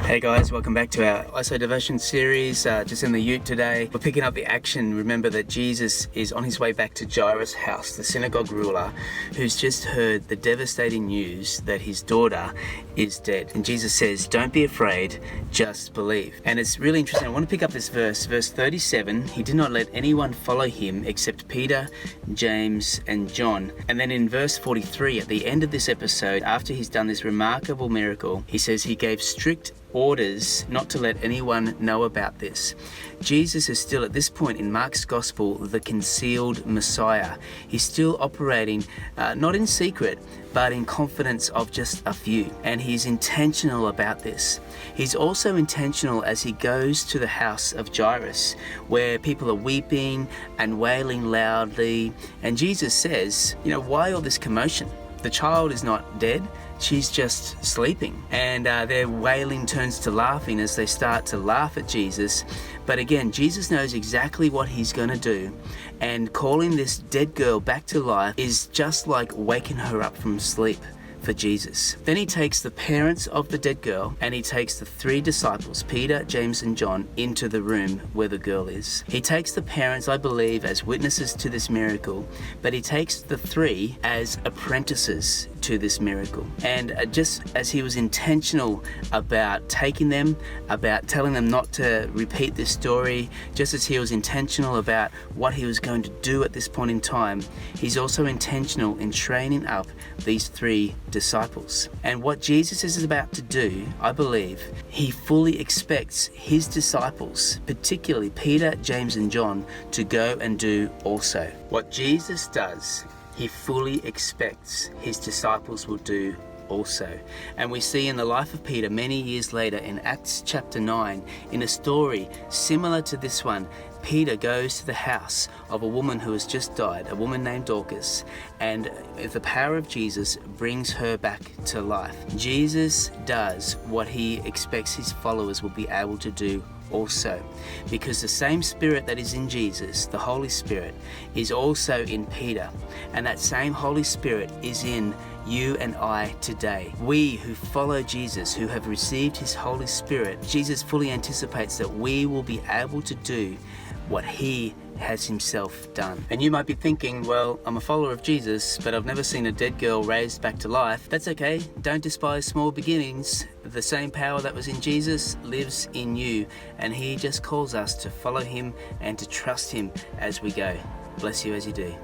Hey guys, welcome back to our IsoDevotion series. Just in the ute today. We're picking up the action. Remember that Jesus is on his way back to Jairus' house, the synagogue ruler, who's just heard the devastating news that his daughter is dead. And Jesus says, don't be afraid, just believe. And it's really interesting. I want to pick up this verse 37. He did not let anyone follow him except Peter, James, and John. And then in verse 43, at the end of this episode, after he's done this remarkable miracle, he says he gave strict orders not to let anyone know about this. Jesus is still at this point in Mark's gospel the concealed Messiah. He's still operating not in secret but in confidence of just a few, and he's intentional about this. He's also intentional as he goes to the house of Jairus, where people are weeping and wailing loudly, and Jesus says, why all this commotion? The child is not dead, she's just sleeping. And their wailing turns to laughing as they start to laugh at Jesus. But again, Jesus knows exactly what he's going to do. And calling this dead girl back to life is just like waking her up from sleep for Jesus. Then he takes the parents of the dead girl and he takes the three disciples, Peter, James, and John, into the room where the girl is. He takes the parents, I believe, as witnesses to this miracle, but he takes the three as apprentices to this miracle. And just as he was intentional about taking them, about telling them not to repeat this story, just as he was intentional about what he was going to do at this point in time, he's also intentional in training up these three disciples. And what Jesus is about to do, I believe, he fully expects his disciples, particularly Peter, James, and John, to go and do also. What Jesus does, he fully expects his disciples will do also. And we see in the life of Peter many years later in Acts chapter 9, in a story similar to this one, Peter goes to the house of a woman who has just died, a woman named Dorcas, and the power of Jesus brings her back to life. Jesus does what he expects his followers will be able to do also, because the same Spirit that is in Jesus, the Holy Spirit, is also in Peter, and that same Holy Spirit is in you and I today. We who follow Jesus, who have received his Holy Spirit, Jesus fully anticipates that we will be able to do what he has himself done. And you might be thinking, well, I'm a follower of Jesus, but I've never seen a dead girl raised back to life. That's okay. Don't despise small beginnings. The same power that was in Jesus lives in you, and he just calls us to follow him and to trust him as we go. Bless you as you do.